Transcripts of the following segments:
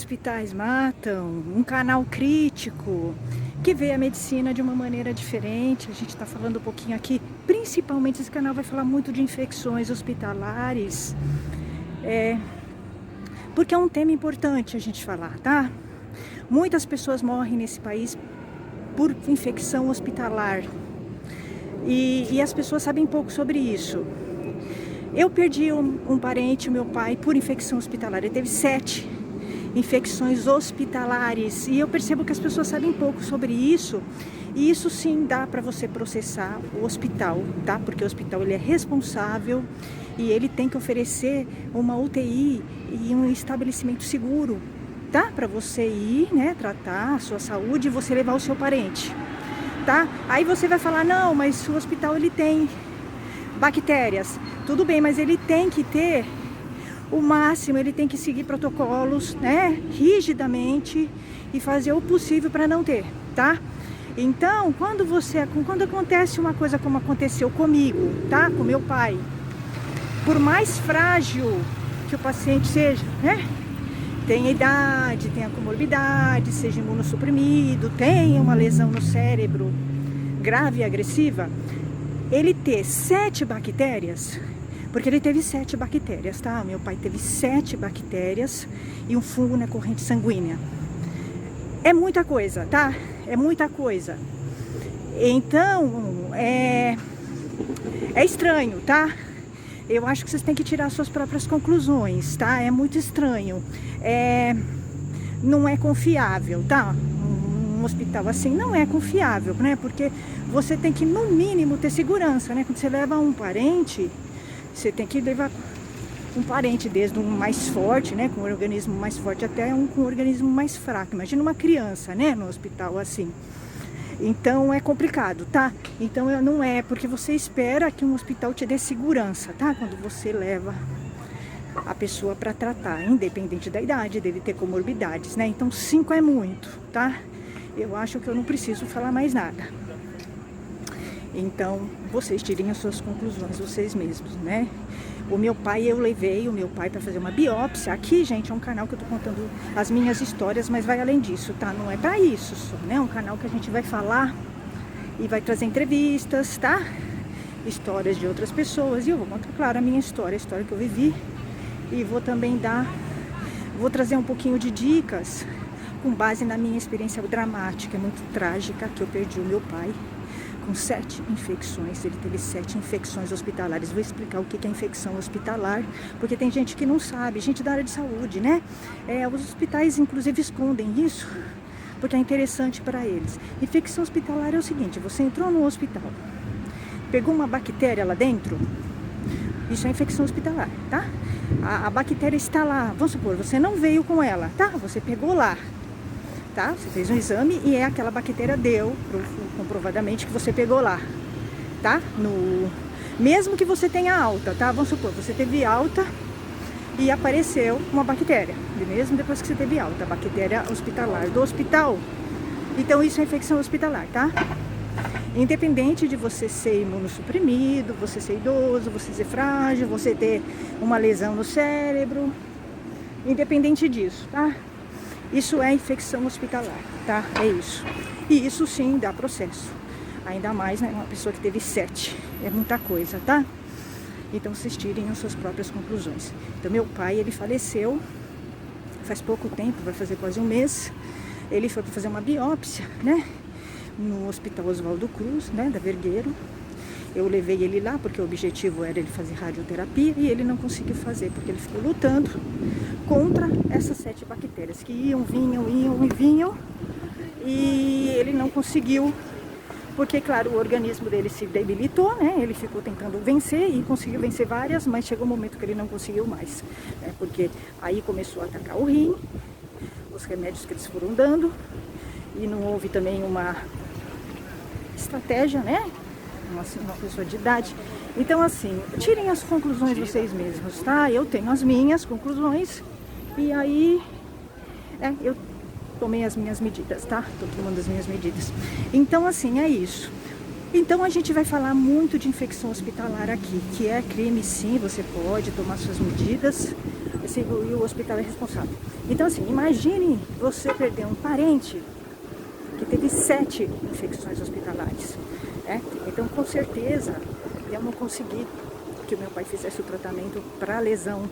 hospitais matam, um canal crítico, que vê a medicina de uma maneira diferente. A gente está falando um pouquinho aqui, principalmente esse canal vai falar muito de infecções hospitalares, porque é um tema importante a gente falar, tá? Muitas pessoas morrem nesse país por infecção hospitalar e as pessoas sabem pouco sobre isso. Eu perdi um parente, o meu pai, por infecção hospitalar. Ele teve 7 infecções hospitalares e eu percebo que as pessoas sabem pouco sobre isso. E isso sim dá para você processar o hospital, tá? Porque o hospital ele é responsável e ele tem que oferecer uma UTI e um estabelecimento seguro, tá? Para você ir, né, tratar a sua saúde e você levar o seu parente, tá? Aí você vai falar, não, mas o hospital ele tem bactérias. Tudo bem, mas ele tem que ter o máximo, ele tem que seguir protocolos, né, rigidamente e fazer o possível para não ter, tá? Então, quando acontece uma coisa como aconteceu comigo, tá? Com meu pai, por mais frágil que o paciente seja, né? Tenha idade, tenha comorbidade, seja imunossuprimido, tenha uma lesão no cérebro grave e agressiva, ele ter 7 bactérias, porque ele teve 7 bactérias, tá? Meu pai teve 7 bactérias e um fungo na corrente sanguínea. É muita coisa, tá? É muita coisa. Então, é estranho, tá? Eu acho que vocês têm que tirar suas próprias conclusões, tá? É muito estranho. Não é confiável, tá? Um hospital assim não é confiável, né? Porque você tem que, no mínimo, ter segurança, né? Quando você leva um parente, você tem que levar um parente desde um mais forte, né? Com um organismo mais forte até um com um organismo mais fraco. Imagina uma criança, né? No hospital assim. Então é complicado, tá? Então não é porque você espera que um hospital te dê segurança, tá? Quando você leva a pessoa para tratar, independente da idade, dele ter comorbidades, né? Então 5 é muito, tá? Eu acho que eu não preciso falar mais nada. Então, vocês tirem as suas conclusões, vocês mesmos, né? O meu pai, eu levei o meu pai para fazer uma biópsia. Aqui, gente, é um canal que eu tô contando as minhas histórias, mas vai além disso, tá? Não é para isso só, né? É um canal que a gente vai falar e vai trazer entrevistas, tá? Histórias de outras pessoas. E eu vou contar, claro, a minha história, a história que eu vivi. E vou também vou trazer um pouquinho de dicas com base na minha experiência dramática, muito trágica, que eu perdi o meu pai com 7 infecções. Ele teve 7 infecções hospitalares. Vou explicar o que é infecção hospitalar, porque tem gente que não sabe, gente da área de saúde, né? Os hospitais, inclusive, escondem isso, porque é interessante para eles. Infecção hospitalar é o seguinte: você entrou no hospital, pegou uma bactéria lá dentro, isso é infecção hospitalar, tá? A bactéria está lá, vamos supor, você não veio com ela, tá? Você pegou lá, tá? Você fez um exame e aquela bactéria deu, comprovadamente, que você pegou lá, tá? Mesmo que você tenha alta, tá? Vamos supor, você teve alta e apareceu uma bactéria, mesmo depois que você teve alta, a bactéria hospitalar do hospital. Então isso é infecção hospitalar, tá? Independente de você ser imunossuprimido, você ser idoso, você ser frágil, você ter uma lesão no cérebro, independente disso, tá? Isso é infecção hospitalar, tá? É isso. E isso sim dá processo. Ainda mais, né? Uma pessoa que teve 7. É muita coisa, tá? Então vocês tirem as suas próprias conclusões. Então meu pai, ele faleceu faz pouco tempo, vai fazer quase um mês. Ele foi para fazer uma biópsia, né? No Hospital Oswaldo Cruz, né? Da Vergueiro. Eu levei ele lá porque o objetivo era ele fazer radioterapia e ele não conseguiu fazer, porque ele ficou lutando contra essas 7 bactérias que iam, vinham e ele não conseguiu, porque claro, o organismo dele se debilitou, né? Ele ficou tentando vencer e conseguiu vencer várias, mas chegou um momento que ele não conseguiu mais, né? Porque aí começou a atacar o rim, os remédios que eles foram dando, e não houve também uma estratégia, né? Uma pessoa de idade. Então assim, tirem as conclusões vocês mesmos, tá? Eu tenho as minhas conclusões e aí eu tomei as minhas medidas, tá? Tô tomando as minhas medidas. Então assim, é isso. Então a gente vai falar muito de infecção hospitalar aqui, que é crime sim, você pode tomar suas medidas, e o hospital é responsável. Então assim, imagine você perder um parente que teve 7 infecções hospitalares, né? Então com certeza eu não consegui que o meu pai fizesse o tratamento para a lesão,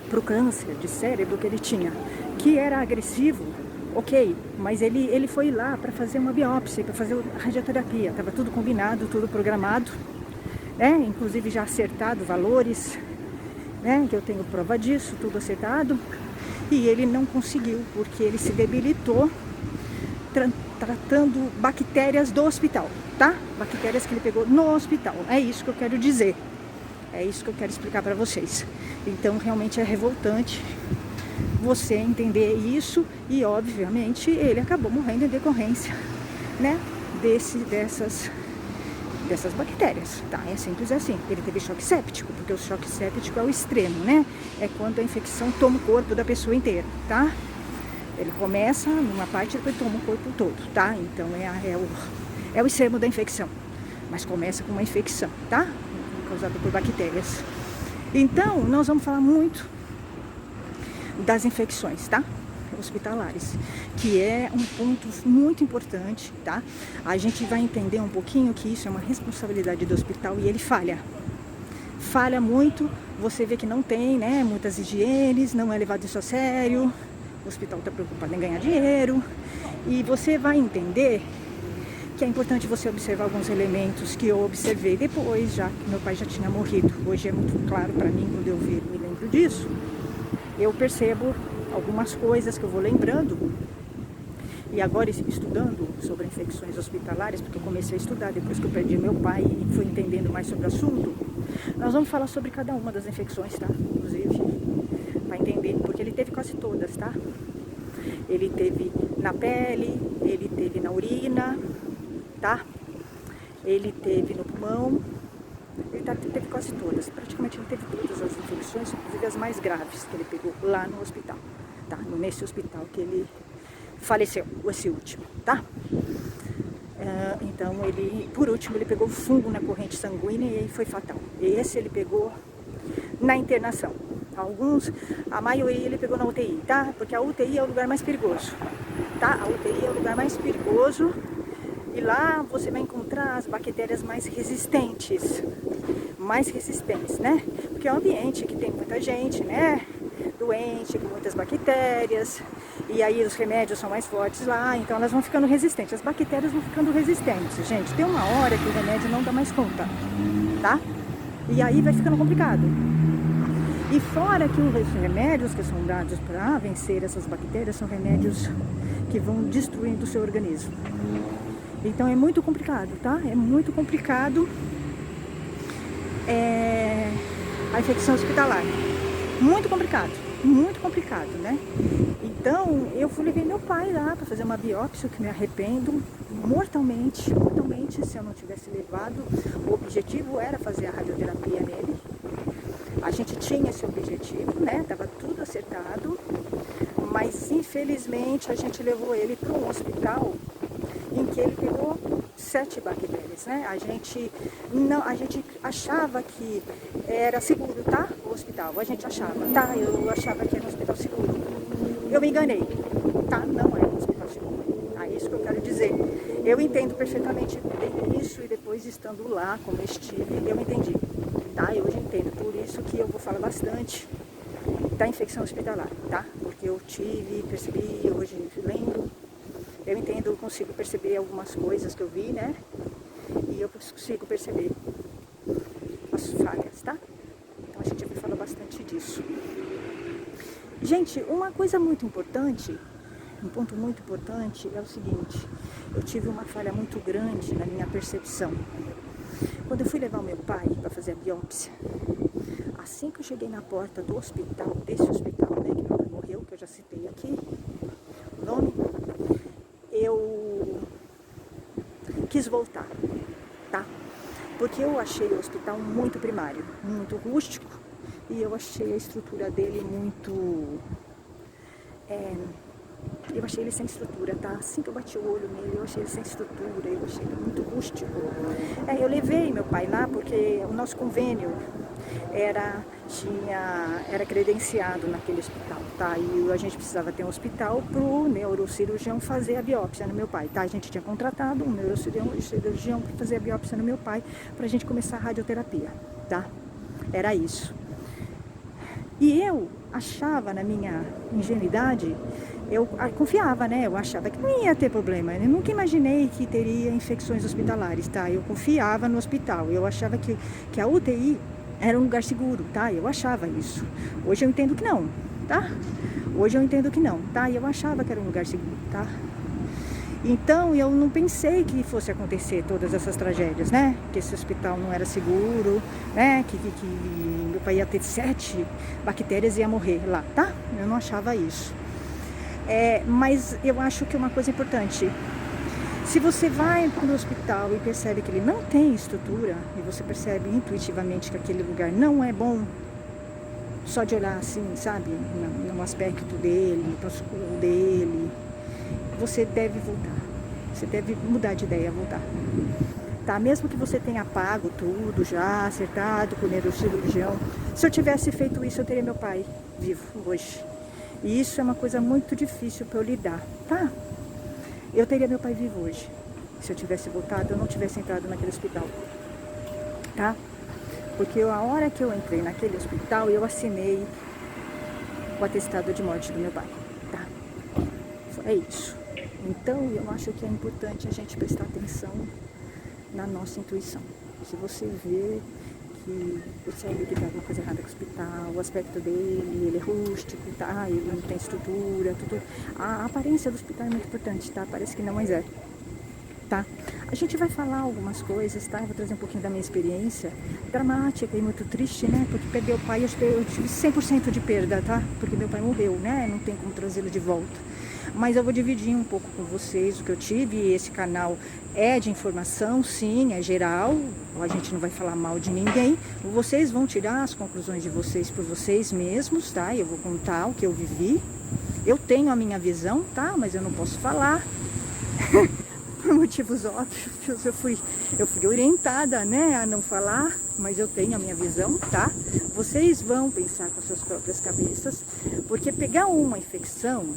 para o câncer de cérebro que ele tinha, que era agressivo. Ok, mas ele foi lá para fazer uma biópsia, para fazer radioterapia, estava tudo combinado, tudo programado, né? Inclusive já acertado valores, né? Que eu tenho prova disso, tudo acertado, e ele não conseguiu, porque ele se debilitou tratando bactérias do hospital, tá? Bactérias que ele pegou no hospital, é isso que eu quero dizer, é isso que eu quero explicar para vocês. Então realmente é revoltante você entender isso, e obviamente ele acabou morrendo em decorrência, né, dessas bactérias, tá? É simples assim. Ele teve choque séptico, porque o choque séptico é o extremo, né? É quando a infecção toma o corpo da pessoa inteira, tá? Ele começa numa parte e depois toma o corpo todo, tá? Então é o extremo da infecção, mas começa com uma infecção, tá? Causada por bactérias. Então nós vamos falar muito das infecções, tá? Hospitalares, que é um ponto muito importante, tá? A gente vai entender um pouquinho que isso é uma responsabilidade do hospital e ele falha muito. Você vê que não tem, né, muitas higienes, não é levado isso a sério, o hospital está preocupado em ganhar dinheiro, e você vai entender que é importante você observar alguns elementos que eu observei depois, já que meu pai já tinha morrido. Hoje é muito claro para mim, quando eu me lembro disso. Eu percebo algumas coisas que eu vou lembrando, e agora estudando sobre infecções hospitalares, porque eu comecei a estudar depois que eu perdi meu pai e fui entendendo mais sobre o assunto. Nós vamos falar sobre cada uma das infecções, tá? Inclusive, para entender, porque ele teve quase todas, tá? Ele teve na pele, ele teve na urina, tá? Ele teve no pulmão. Ele teve quase todas, praticamente ele teve todas as infecções, inclusive as mais graves que ele pegou lá no hospital, tá? Nesse hospital que ele faleceu, esse último, tá? Então ele, por último, ele pegou fungo na corrente sanguínea e aí foi fatal. Esse ele pegou na internação. A maioria ele pegou na UTI, tá? Porque a UTI é o lugar mais perigoso, tá? A UTI é o lugar mais perigoso. E lá você vai encontrar as bactérias mais resistentes, né? Porque é um ambiente que tem muita gente, né? Doente, com muitas bactérias. E aí os remédios são mais fortes lá, então elas vão ficando resistentes. As bactérias vão ficando resistentes, gente. Tem uma hora que o remédio não dá mais conta, tá? E aí vai ficando complicado. E fora que os remédios que são dados para vencer essas bactérias são remédios que vão destruindo o seu organismo. Então é muito complicado, tá? É muito complicado a infecção hospitalar. Muito complicado, né? Então eu levei meu pai lá para fazer uma biópsia, que me arrependo mortalmente, se eu não tivesse levado. O objetivo era fazer a radioterapia nele. A gente tinha esse objetivo, né? Tava tudo acertado, mas infelizmente a gente levou ele para um hospital em que ele pegou 7 bactérias, né? A gente achava que era seguro, tá? O hospital, a gente achava, tá? Eu achava que era um hospital seguro. Eu me enganei, tá? Não é um hospital seguro. É isso que eu quero dizer. Eu entendo perfeitamente bem isso, e depois estando lá, como eu estive, eu entendi, tá? Eu hoje entendo, por isso que eu vou falar bastante da infecção hospitalar, tá? Porque eu percebi, hoje lembro. Eu entendo, eu consigo perceber algumas coisas que eu vi, né? E eu consigo perceber as falhas, tá? Então a gente vai falar bastante disso. Gente, uma coisa muito importante, um ponto muito importante é o seguinte: eu tive uma falha muito grande na minha percepção. Quando eu fui levar o meu pai para fazer a biópsia, assim que eu cheguei na porta do hospital, desse hospital, né, que meu pai morreu, que eu já citei aqui o nome, eu quis voltar, tá? Porque eu achei o hospital muito primário, muito rústico, e eu achei a estrutura dele muito Eu achei ele sem estrutura, tá? Assim que eu bati o olho nele, eu achei ele sem estrutura, eu achei ele muito rústico. Eu levei meu pai lá porque o nosso convênio era credenciado naquele hospital, tá? E a gente precisava ter um hospital pro neurocirurgião fazer a biópsia no meu pai, tá? A gente tinha contratado um neurocirurgião para fazer a biópsia no meu pai, pra gente começar a radioterapia, tá? Era isso. E eu achava, na minha ingenuidade, eu confiava, né? Eu achava que não ia ter problema. Eu nunca imaginei que teria infecções hospitalares, tá? Eu confiava no hospital. Eu achava que a UTI era um lugar seguro, tá? Eu achava isso. Hoje eu entendo que não, tá? Hoje eu entendo que não, tá? E eu achava que era um lugar seguro, tá? Então eu não pensei que fosse acontecer todas essas tragédias, né? Que esse hospital não era seguro, né? Que meu pai ia ter 7 bactérias e ia morrer lá, tá? Eu não achava isso. Mas eu acho que uma coisa importante, se você vai para o hospital e percebe que ele não tem estrutura, e você percebe intuitivamente que aquele lugar não é bom, só de olhar assim, sabe, no aspecto dele, no pronto-socorro dele, você deve voltar. Você deve mudar de ideia, voltar. Tá? Mesmo que você tenha pago tudo já, acertado com o neurocirurgião, se eu tivesse feito isso, eu teria meu pai vivo hoje. E isso é uma coisa muito difícil para eu lidar, tá? Eu teria meu pai vivo hoje. Se eu tivesse voltado, eu não tivesse entrado naquele hospital, tá? Porque a hora que eu entrei naquele hospital, eu assinei o atestado de morte do meu pai, tá? É isso. Então, eu acho que é importante a gente prestar atenção na nossa intuição. Se você vê que percebe que tem alguma coisa errada com o hospital, o aspecto dele, ele é rústico, tá? Ele não tem estrutura, tudo. A aparência do hospital é muito importante, tá? Parece que não, mas é, tá? A gente vai falar algumas coisas, tá? Eu vou trazer um pouquinho da minha experiência dramática e muito triste, né? Porque perder o pai, eu tive 100% de perda, tá? Porque meu pai morreu, né? Não tem como trazê-lo de volta. Mas eu vou dividir um pouco com vocês o que eu tive. Esse canal é de informação, sim, é geral. A gente não vai falar mal de ninguém. Vocês vão tirar as conclusões de vocês por vocês mesmos, tá? Eu vou contar o que eu vivi. Eu tenho a minha visão, tá? Mas eu não posso falar. Por motivos óbvios, eu fui orientada, né, a não falar, mas eu tenho a minha visão, tá? Vocês vão pensar com as suas próprias cabeças, porque pegar uma infecção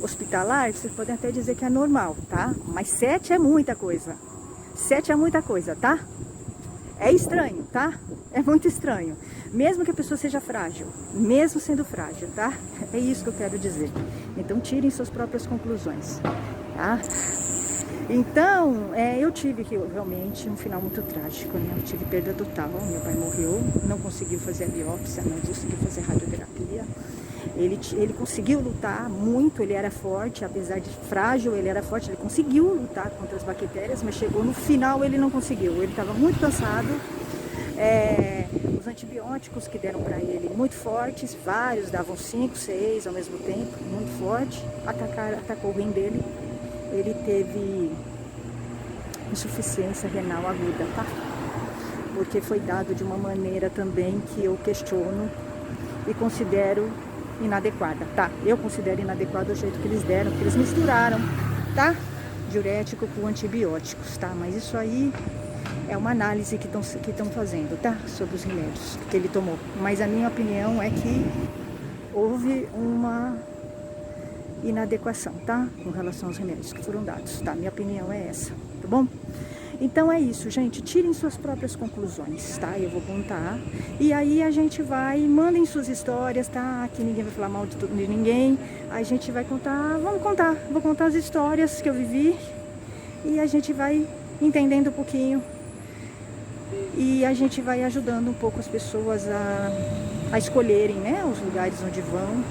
hospitalar, vocês podem até dizer que é normal, tá? Mas 7 é muita coisa. 7 é muita coisa, tá? É estranho, tá? É muito estranho. Mesmo que a pessoa seja frágil, mesmo sendo frágil, tá? É isso que eu quero dizer. Então, tirem suas próprias conclusões, tá? Então, eu tive realmente um final muito trágico, né? Eu tive perda total, meu pai morreu, não conseguiu fazer a biópsia, não conseguiu fazer radioterapia. Ele conseguiu lutar muito, ele era forte, apesar de frágil, ele era forte, ele conseguiu lutar contra as bactérias, mas chegou no final, ele não conseguiu, ele estava muito cansado. Os antibióticos que deram para ele, muito fortes, vários, davam 5, 6 ao mesmo tempo, muito forte, atacou o rim dele, ele teve insuficiência renal aguda, tá? Porque foi dado de uma maneira também que eu questiono e considero inadequada, tá? Eu considero inadequado o jeito que eles deram, porque eles misturaram, tá? Diurético com antibióticos, tá? Mas isso aí é uma análise que estão fazendo, tá? Sobre os remédios que ele tomou. Mas a minha opinião é que houve uma inadequação, tá? Com relação aos remédios que foram dados, tá? Minha opinião é essa, tá bom? Então é isso, gente, tirem suas próprias conclusões, tá? Eu vou contar, e aí a gente vai, mandem suas histórias, tá? Aqui ninguém vai falar mal de ninguém, a gente vai contar, vou contar as histórias que eu vivi, e a gente vai entendendo um pouquinho, e a gente vai ajudando um pouco as pessoas a escolherem, né, os lugares onde vão,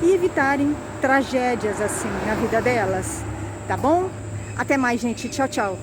e evitarem tragédias assim na vida delas, tá bom? Até mais, gente, tchau, tchau.